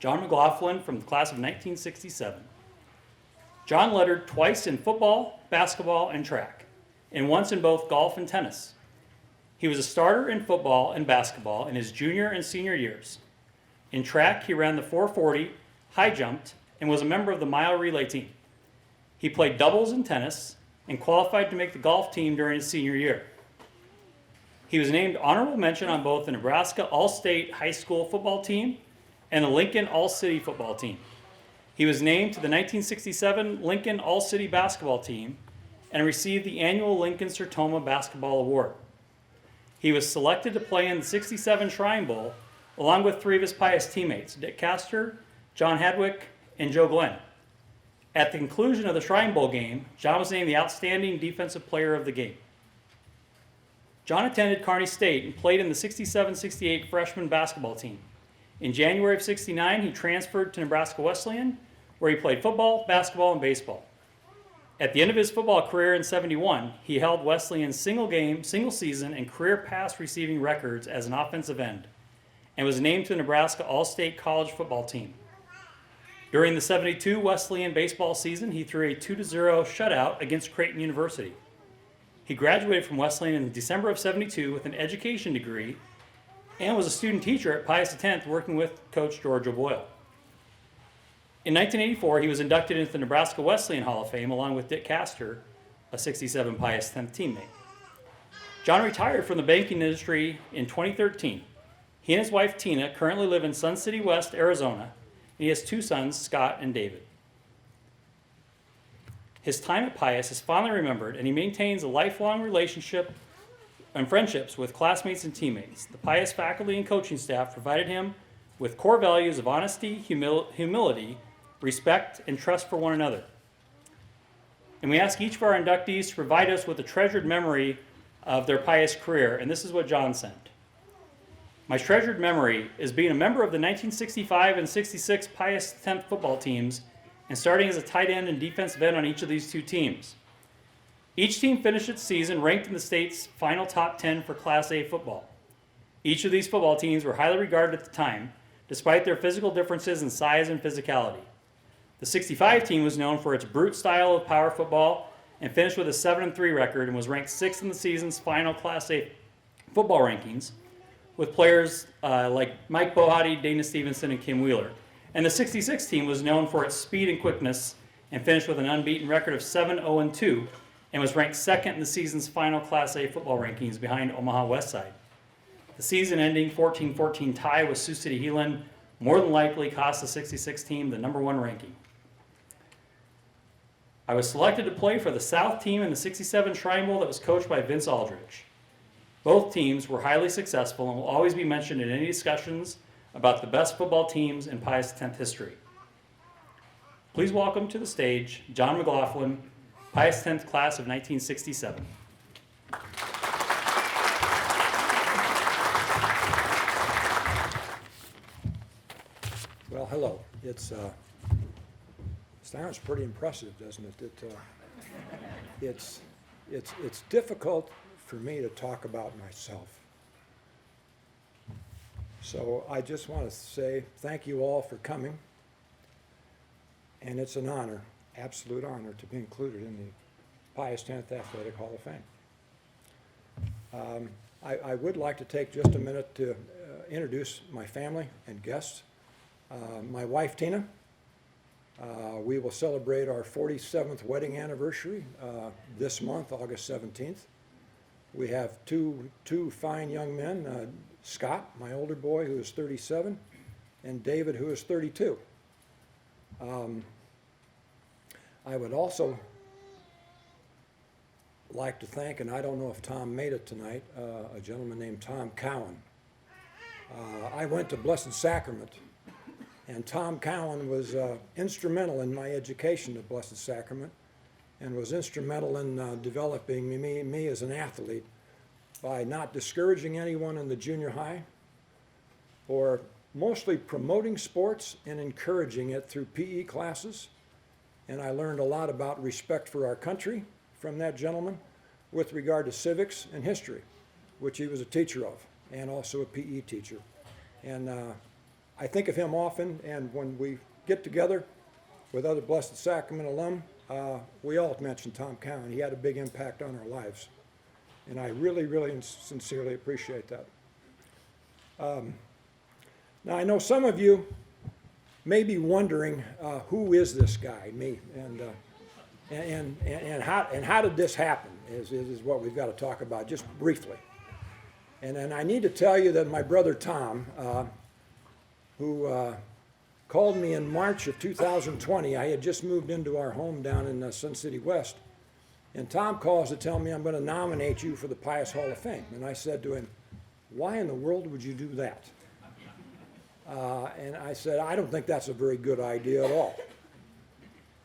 John McLaughlin from the class of 1967. John lettered twice in football, basketball, and track, and once in both golf and tennis. He was a starter in football and basketball in his junior and senior years. In track, he ran the 440, high jumped, and was a member of the mile relay team. He played doubles in tennis and qualified to make the golf team during his senior year. He was named honorable mention on both the Nebraska All-State High School football team and the Lincoln All-City football team. He was named to the 1967 Lincoln All-City basketball team and received the annual Lincoln Sertoma Basketball Award. He was selected to play in the 67 Shrine Bowl along with three of his Pius teammates, Dick Castor, John Hadwick, and Joe Glenn. At the conclusion of the Shrine Bowl game, John was named the outstanding defensive player of the game. John attended Kearney State and played in the 67-68 freshman basketball team. In January of '69, he transferred to Nebraska Wesleyan, where he played football, basketball, and baseball. At the end of his football career in '71, he held Wesleyan's single game, single season, and career pass receiving records as an offensive end, and was named to the Nebraska All-State College football team. During the '72 Wesleyan baseball season, he threw a 2-0 shutout against Creighton University. He graduated from Wesleyan in December of '72 with an education degree and was a student teacher at Pius X, working with Coach George O'Boyle. In 1984, he was inducted into the Nebraska Wesleyan Hall of Fame along with Dick Castor, a '67 Pius X teammate. John retired from the banking industry in 2013. He and his wife Tina currently live in Sun City West, Arizona, and he has two sons, Scott and David. His time at Pius is fondly remembered, and he maintains a lifelong relationship and friendships with classmates and teammates. The Pius faculty and coaching staff provided him with core values of honesty, humility, respect, and trust for one another. And we ask each of our inductees to provide us with a treasured memory of their Pius career, and this is what John sent. My treasured memory is being a member of the 1965 and '66 Pius X football teams and starting as a tight end and defensive end on each of these two teams. Each team finished its season ranked in the state's final top 10 for Class A football. Each of these football teams were highly regarded at the time, despite their physical differences in size and physicality. The '65 team was known for its brute style of power football and finished with a 7-3 record and was ranked 6th in the season's final Class A football rankings, with players like Mike Bohati, Dana Stevenson, and Kim Wheeler. And the '66 team was known for its speed and quickness and finished with an unbeaten record of 7-0-2 and was ranked 2nd in the season's final Class A football rankings behind Omaha Westside. The season-ending 14-14 tie with Sioux City Heelan more than likely cost the '66 team the #1 ranking. I was selected to play for the South team in the '67 Shrine Bowl that was coached by Vince Aldrich. Both teams were highly successful and will always be mentioned in any discussions about the best football teams in Pius X history. Please welcome to the stage John McLaughlin, Pius X class of 1967. Well, hello. Sounds pretty impressive, doesn't it? It's difficult for me to talk about myself. So I just want to say thank you all for coming. And it's an honor, absolute honor, to be included in the Pius X Athletic Hall of Fame. I would like to take just a minute to introduce my family and guests. My wife, Tina. We will celebrate our 47th wedding anniversary this month, August 17th. We have two fine young men, Scott, my older boy, who is 37, and David, who is 32. I would also like to thank, and I don't know if Tom made it tonight, a gentleman named Tom Cowan. I went to Blessed Sacrament, and Tom Cowan was instrumental in my education at Blessed Sacrament and was instrumental in developing me as an athlete by not discouraging anyone in the junior high or mostly promoting sports and encouraging it through PE classes. And I learned a lot about respect for our country from that gentleman with regard to civics and history, which he was a teacher of and also a PE teacher. And I think of him often, and when we get together with other Blessed Sacrament alum, we all mention Tom Cowan. He had a big impact on our lives, and I really, really and sincerely appreciate that. Now, I know some of you may be wondering, who is this guy, me, and how did this happen is what we've got to talk about just briefly. And I need to tell you that my brother Tom, who called me in March of 2020, I had just moved into our home down in Sun City West, and Tom calls to tell me, I'm going to nominate you for the Pius Hall of Fame. And I said to him, why in the world would you do that? And I said, I don't think that's a very good idea at all.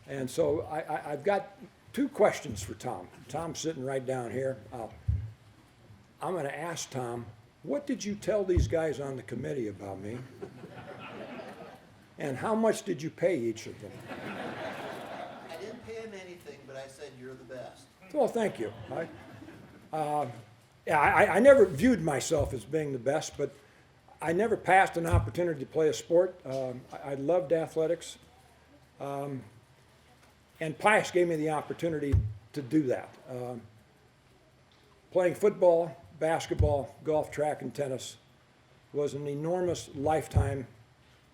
And so I've got two questions for Tom. Tom's sitting right down here. I'm going to ask Tom, what did you tell these guys on the committee about me? And how much did you pay each of them? I didn't pay him anything, but I said you're the best. Well, thank you. I never viewed myself as being the best, but I never passed an opportunity to play a sport. I loved athletics. And Pius gave me the opportunity to do that. Playing football, basketball, golf, track, and tennis was an enormous lifetime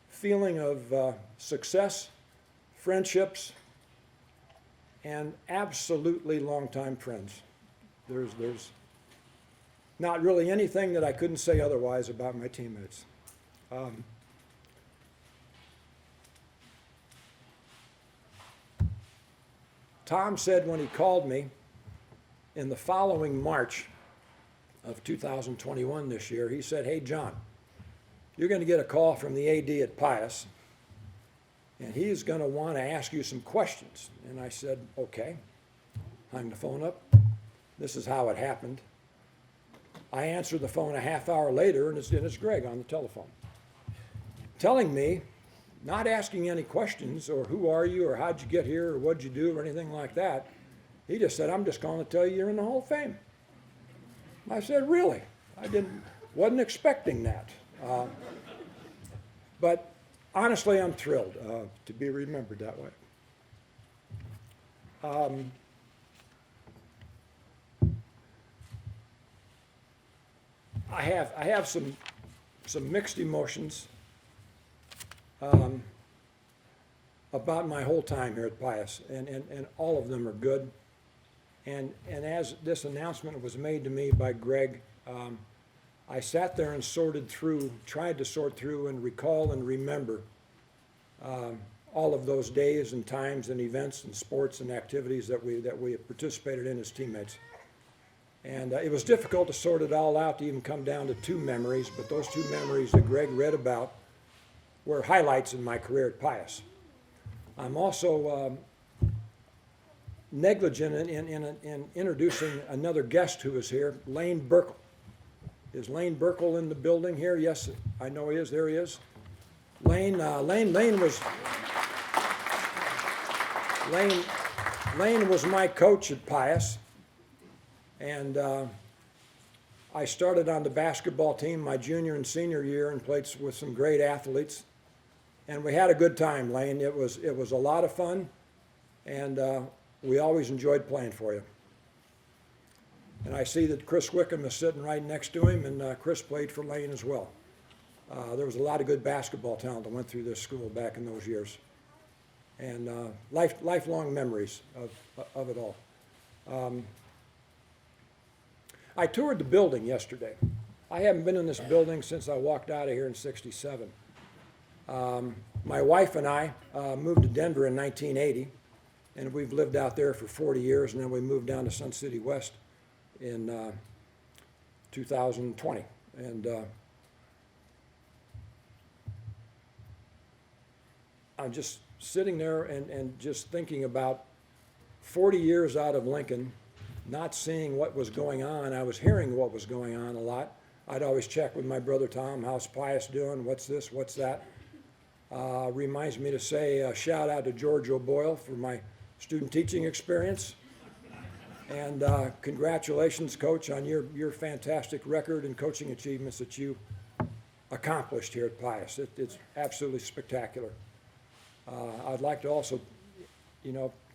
feeling of success, friendships, and absolutely longtime friends. There's not really anything that I couldn't say otherwise about my teammates. Tom said when he called me in the following March of 2021 this year, he said, hey, John, you're going to get a call from the AD at Pius, and he's going to want to ask you some questions. And I said, okay. Hung the phone up. This is how it happened. I answered the phone a half hour later, and it's Greg on the telephone, telling me, not asking any questions or who are you or how'd you get here or what'd you do or anything like that. He just said, I'm just calling to tell you you're in the Hall of Fame. I said, really? I wasn't expecting that. But honestly, I'm thrilled to be remembered that way. I have some mixed emotions about my whole time here at Pius, and all of them are good. And as this announcement was made to me by Greg, I sat there and tried to sort through and recall and remember all of those days and times and events and sports and activities that we have participated in as teammates. And it was difficult to sort it all out to even come down to two memories, but those two memories that Greg read about were highlights in my career at Pius. I'm also negligent in introducing another guest who is here, Lane Burkel. Is Lane Burkel in the building here? Yes, I know he is. There he is. Lane was my coach at Pius, and I started on the basketball team my junior and senior year and played with some great athletes, and we had a good time, Lane. It was a lot of fun, and we always enjoyed playing for you. And I see that Chris Wickham is sitting right next to him, and Chris played for Lane as well. There was a lot of good basketball talent that went through this school back in those years, and lifelong memories of it all. I toured the building yesterday. I haven't been in this building since I walked out of here in '67. My wife and I moved to Denver in 1980, and we've lived out there for 40 years, and then we moved down to Sun City West in 2020. And I'm just sitting there and just thinking about 40 years out of Lincoln, not seeing what was going on. I was hearing what was going on a lot. I'd always check with my brother Tom, how's Pius doing, what's this, what's that. Reminds me to say a shout out to George O'Boyle for my student teaching experience. And congratulations, Coach, on your fantastic record and coaching achievements that you accomplished here at Pius. It's absolutely spectacular. I'd like to also,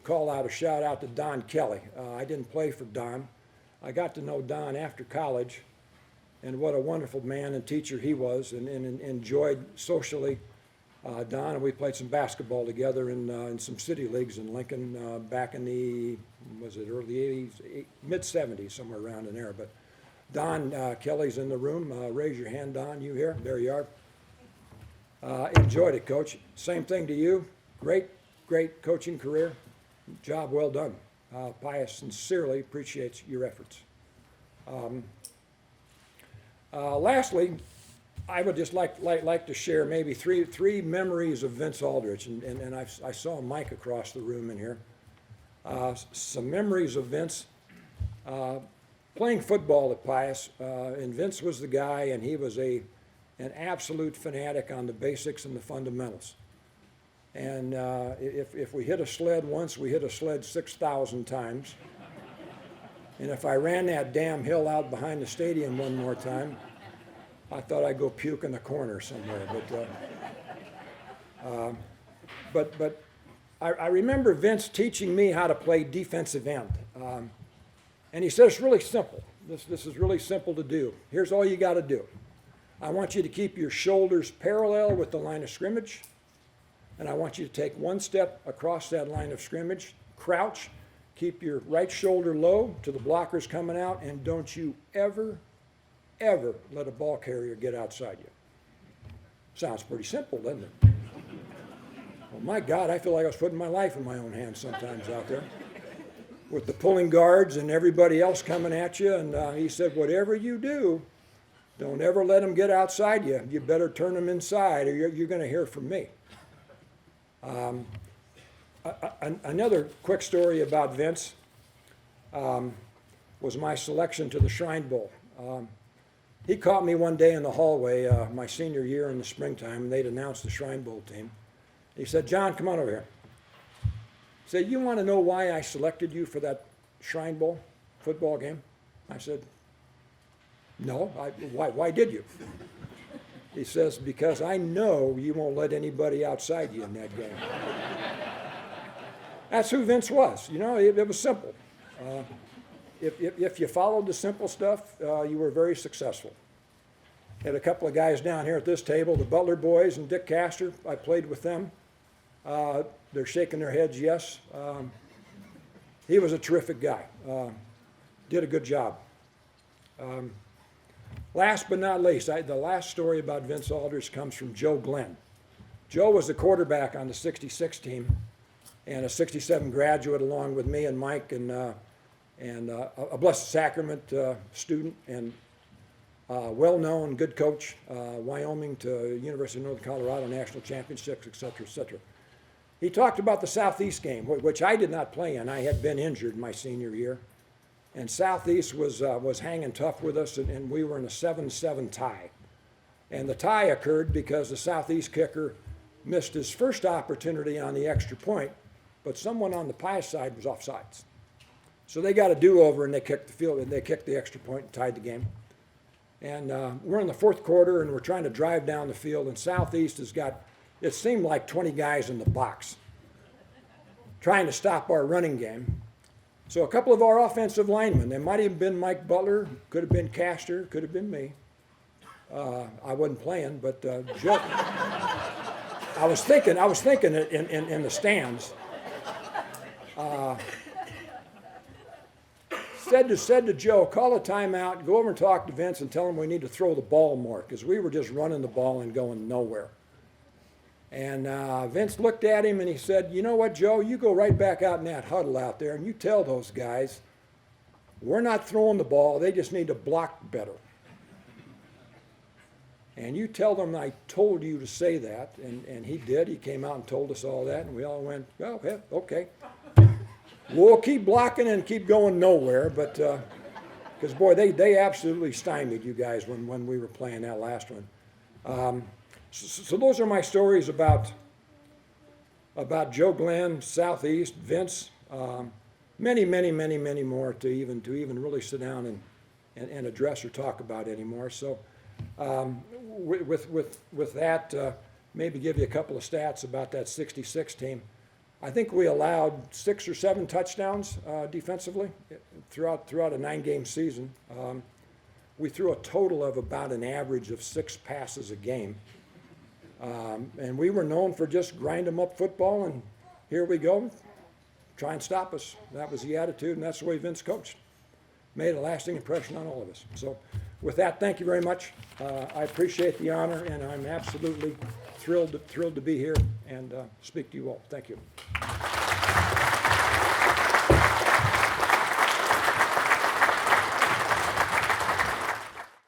call out a shout out to Don Kelly. I didn't play for Don. I got to know Don after college, and what a wonderful man and teacher he was, and enjoyed socially Don, and we played some basketball together in some city leagues in Lincoln back in the, was it early 80s, mid 70s, somewhere around in there. But Don Kelly's in the room. Raise your hand, Don. You here? There you are. Enjoyed it, Coach. Same thing to you. Great coaching career. Job well done. Pius sincerely appreciates your efforts. Lastly, I would just like to share maybe three memories of Vince Aldrich, and I saw Mike across the room in here. Some memories of Vince playing football at Pius, and Vince was the guy, and he was an absolute fanatic on the basics and the fundamentals. And if we hit a sled once, we hit a sled 6,000 times. And if I ran that damn hill out behind the stadium one more time, I thought I'd go puke in the corner somewhere. But I remember Vince teaching me how to play defensive end. And he said, it's really simple. This is really simple to do. Here's all you got to do. I want you to keep your shoulders parallel with the line of scrimmage. And I want you to take one step across that line of scrimmage, crouch, keep your right shoulder low to the blockers coming out, and don't you ever let a ball carrier get outside you. Sounds pretty simple, doesn't it? Well, my God, I feel like I was putting my life in my own hands sometimes out there with the pulling guards and everybody else coming at you. And he said, whatever you do, don't ever let them get outside you. You better turn them inside or you're going to hear from me. Another quick story about Vince was my selection to the Shrine Bowl. He caught me one day in the hallway my senior year in the springtime, and they'd announced the Shrine Bowl team. He said, John, come on over here. He said, you want to know why I selected you for that Shrine Bowl football game? I said, no, why did you? He says, because I know you won't let anybody outside you in that game. That's who Vince was. It was simple. If you followed the simple stuff, you were very successful. Had a couple of guys down here at this table, the Butler boys and Dick Castor. I played with them. They're shaking their heads yes. He was a terrific guy. Did a good job. Last but not least, the last story about Vince Aldrich comes from Joe Glenn. Joe was the quarterback on the 66 team and a 67 graduate along with me and Mike and a Blessed Sacrament student and well-known, good coach, Wyoming to University of Northern Colorado National Championships, et cetera, et cetera. He talked about the Southeast game, which I did not play in. I had been injured my senior year. And Southeast was hanging tough with us, and we were in a 7-7 tie. And the tie occurred because the Southeast kicker missed his first opportunity on the extra point, but someone on the Pius side was offsides. So they got a do-over, and they kicked the field, and they kicked the extra point and tied the game. And we're in the fourth quarter, and we're trying to drive down the field, and Southeast has got, it seemed like 20 guys in the box trying to stop our running game. So a couple of our offensive linemen, they might have been Mike Butler, could have been Castor, could have been me. I wasn't playing, but Joe, I was thinking it in the stands. Said to Joe, call a timeout, go over and talk to Vince and tell him we need to throw the ball more because we were just running the ball and going nowhere. And Vince looked at him and he said, you know what, Joe, you go right back out in that huddle out there and you tell those guys, we're not throwing the ball, they just need to block better. And you tell them I told you to say that, and he did. He came out and told us all that, and we all went, well, yeah, okay. We'll keep blocking and keep going nowhere, but because, boy, they absolutely stymied you guys when we were playing that last one. So those are my stories about Joe Glenn, Southeast, Vince, many more to even really sit down and address or talk about anymore. So With that, maybe give you a couple of stats about that 66 team. I think we allowed 6 or 7 touchdowns defensively throughout a 9-game season. We threw a total of about an average of 6 passes a game. And we were known for just grind 'em up football, and here we go, try and stop us. That was the attitude, and that's the way Vince coached. Made a lasting impression on all of us. So with that, thank you very much. I appreciate the honor, and I'm absolutely thrilled to be here and speak to you all. Thank you.